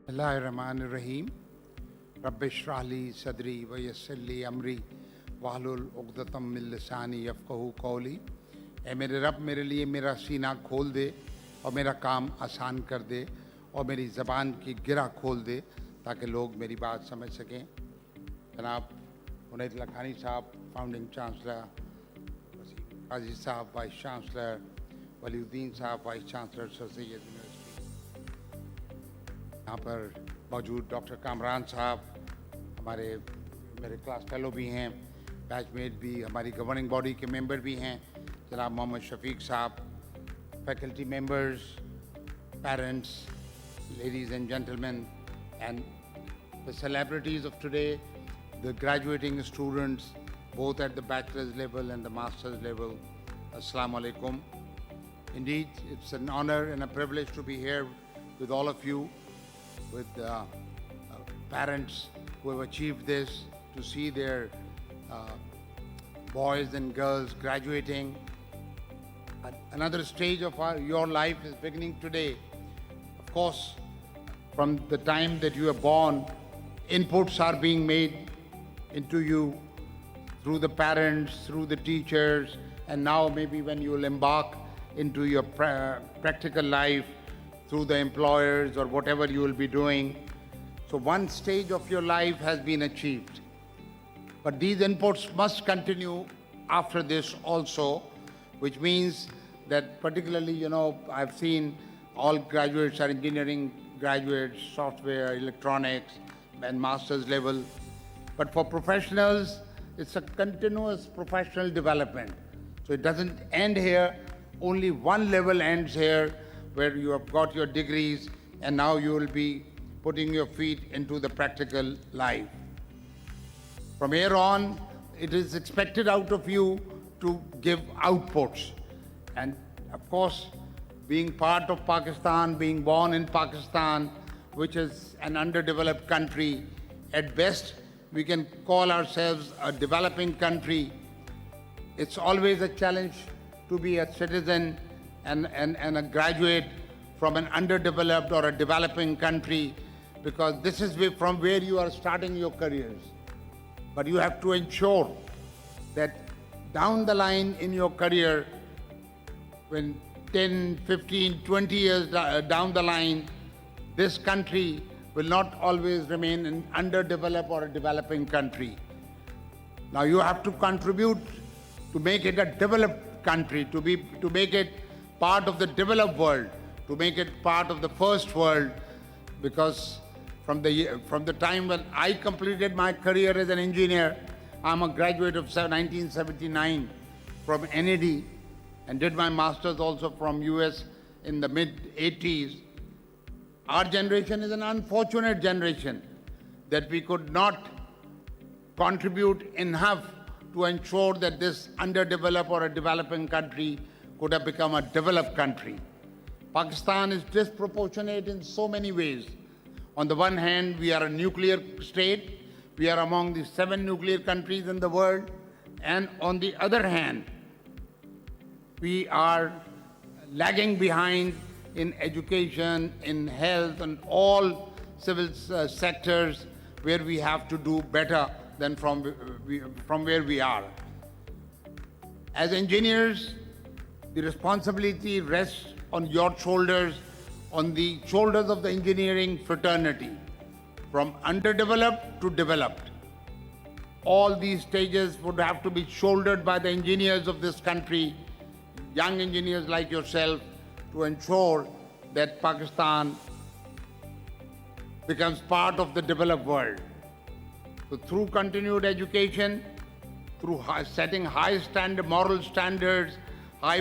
Bismillahirrahmanirrahim. Rabbi shrah li sadri wa yassir li amri wahlul uqdatam min lisani yafqahu qawli. ए मेरे रब मेरे लिए मेरा सीना खोल दे और मेरा काम आसान कर दे और मेरी ज़बान की गिरा खोल दे ताकि लोग मेरी बात समझ सकें। जनाब मुनीर लखानी साहब, फाउंडिंग चांसलर, काजी साहब वाइस चांसलर, वलीउद्दीन साहब vice chancellor sir Syed university, यहाँ पर मौजूद डॉक्टर कामरान साहब हमारे मेरे क्लास फेलो भी हैं, बैचमेट भी, हमारी गवर्निंग बॉडी के मेंबर भी हैं, जनाब मोहम्मद शफीक साहब, faculty members, parents, ladies and gentlemen, and the celebrities of today, the graduating students, both at the bachelor's level and the master's level. Assalamu alaikum. Indeed, it's an honor and a privilege to be here with all of you, with parents who have achieved this, to see their boys and girls graduating. Another stage of your life is beginning today. Of course, from the time that you are born, inputs are being made into you through the parents, through the teachers, and now maybe when you will embark into your practical life, through the employers or whatever you will be doing. So one stage of your life has been achieved. But these inputs must continue after this also, which means that particularly, I've seen all graduates are engineering graduates, software, electronics, and master's level. But for professionals, it's a continuous professional development. So it doesn't end here. Only one level ends here, where you have got your degrees, and now you will be putting your feet into the practical life. From here on, it is expected out of you to give outputs. And of course, being part of Pakistan, being born in Pakistan, which is an underdeveloped country, at best, we can call ourselves a developing country. It's always a challenge to be a citizen and a graduate from an underdeveloped or a developing country, because this is from where you are starting your careers. But you have to ensure that down the line in your career, when 10, 15, 20 years down the line, this country will not always remain an underdeveloped or a developing country. Now you have to contribute to make it a developed country, to make it part of the developed world, to make it part of the first world, because from the time when I completed my career as an engineer, I'm a graduate of 1979 from NAD and did my master's also from US in the mid-80s. Our generation is an unfortunate generation that we could not contribute enough to ensure that this underdeveloped or a developing country could have become a developed country. Pakistan is disproportionate in so many ways. On the one hand, we are a nuclear state. We are among the 7 nuclear countries in the world. And on the other hand, we are lagging behind in education, in health, and all civil sectors where we have to do better than from where we are. As engineers, the responsibility rests on your shoulders, on the shoulders of the engineering fraternity, from underdeveloped to developed. All these stages would have to be shouldered by the engineers of this country, young engineers like yourself, to ensure that Pakistan becomes part of the developed world. So through continued education, through setting high moral standards, high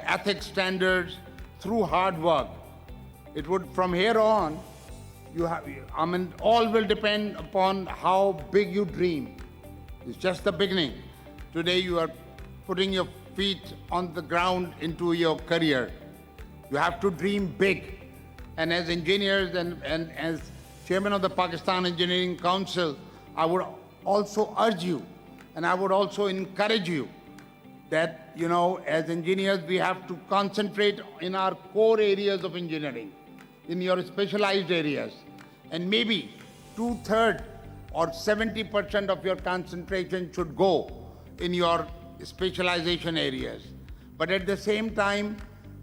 ethics standards, through hard work, it would, from here on, all will depend upon how big you dream. It's just the beginning. Today you are putting your feet on the ground into your career. You have to dream big. And as engineers and as chairman of the Pakistan Engineering Council, I would also urge you, and I would also encourage you that, as engineers, we have to concentrate in our core areas of engineering, in your specialized areas. and maybe 2/3 or 70% of your concentration should go in your specialization areas. But at the same time,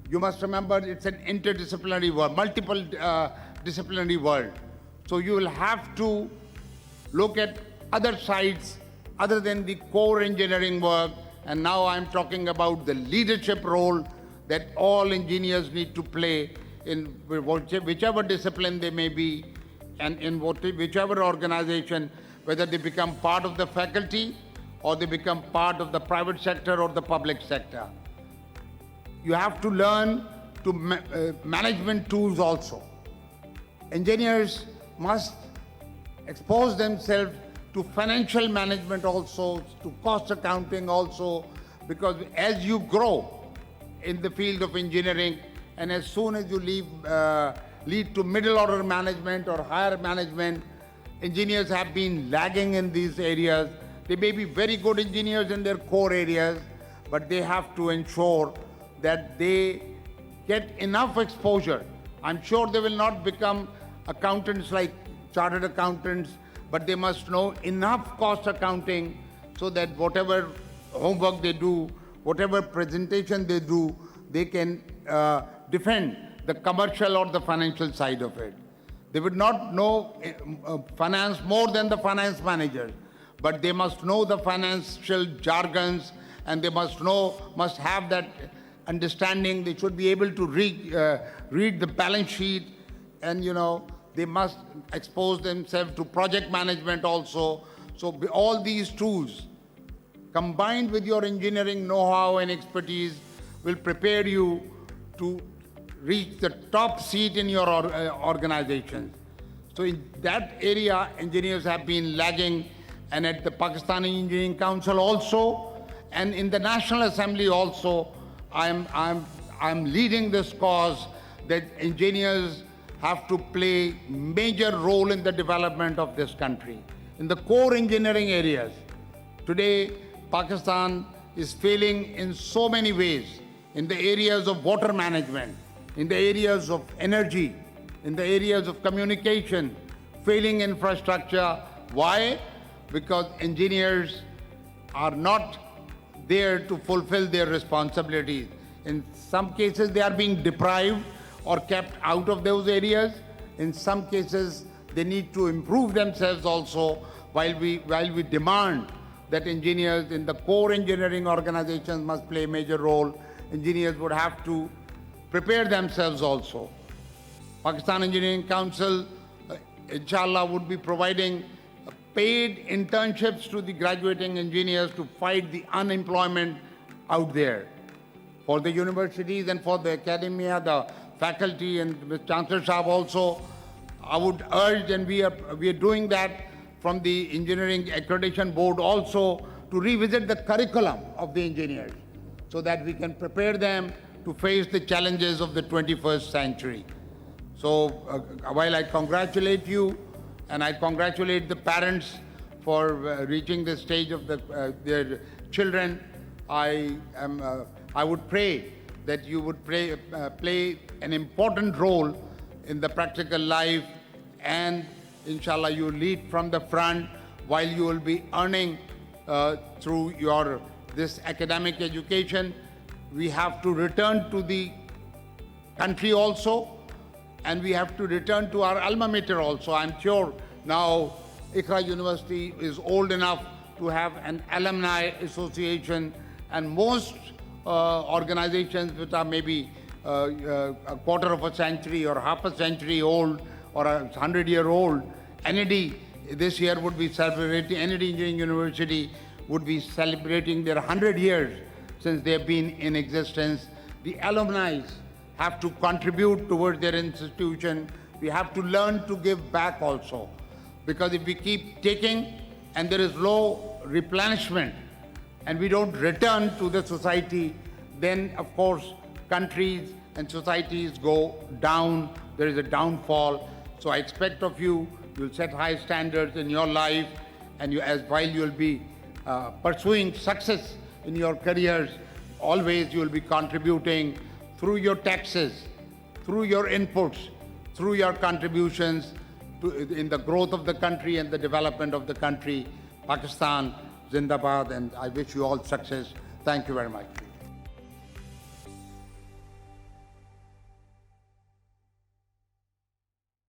you must remember it's an interdisciplinary world, multiple disciplinary world. So you will have to look at other sides other than the core engineering work. And now I'm talking about the leadership role that all engineers need to play in whichever discipline they may be, and in whichever organization, whether they become part of the faculty or they become part of the private sector or the public sector. You have to learn to management tools also. Engineers must expose themselves to financial management also, to cost accounting also, because as you grow in the field of engineering, and as soon as you lead to middle order management or higher management, engineers have been lagging in these areas. They may be very good engineers in their core areas, but they have to ensure that they get enough exposure. I'm sure they will not become accountants like chartered accountants, but they must know enough cost accounting so that whatever homework they do, whatever presentation they do, they can defend the commercial or the financial side of it. They would not know finance more than the finance managers, but they must know the financial jargons, and they must have that understanding. They should be able to read the balance sheet, and they must expose themselves to project management also. So all these tools, combined with your engineering know-how and expertise, will prepare you to reach the top seat in your organizations. So in that area, engineers have been lagging, and at the Pakistani Engineering Council also, and in the National Assembly also, I'm leading this cause that engineers have to play major role in the development of this country. In the core engineering areas, today Pakistan is failing in so many ways, in the areas of water management, in the areas of energy, in the areas of communication, failing infrastructure. Why? Because engineers are not there to fulfill their responsibilities. In some cases, they are being deprived or kept out of those areas. In some cases, they need to improve themselves also. While we demand that engineers in the core engineering organizations must play a major role, engineers would have to prepare themselves also. Pakistan Engineering Council, inshallah, would be providing paid internships to the graduating engineers to fight the unemployment out there. For the universities and for the academia, the faculty, and with Chancellor Saab also, I would urge, and we are doing that from the Engineering Accreditation Board also, to revisit the curriculum of the engineers so that we can prepare them to face the challenges of the 21st century. So while I congratulate you, and I congratulate the parents for reaching the stage of their children, I would pray that you would play an important role in the practical life, and inshallah you lead from the front while you will be earning through this academic education. We have to return to the country also, and we have to return to our alma mater also. I'm sure now IQRA University is old enough to have an alumni association, and most organizations which are maybe a quarter of a century or half a century old or 100-year-old, NED this year would be celebrating, NED Engineering University would be celebrating their 100 years since they have been in existence. The alumni have to contribute towards their institution. We have to learn to give back also. Because if we keep taking and there is low replenishment and we don't return to the society, then of course countries and societies go down. There is a downfall. So I expect of you, you'll set high standards in your life, and while you'll be pursuing success in your careers, always you will be contributing through your taxes, through your inputs, through your contributions. in the growth of the country and the development of the country. Pakistan, Zindabad, and I wish you all success. Thank you very much.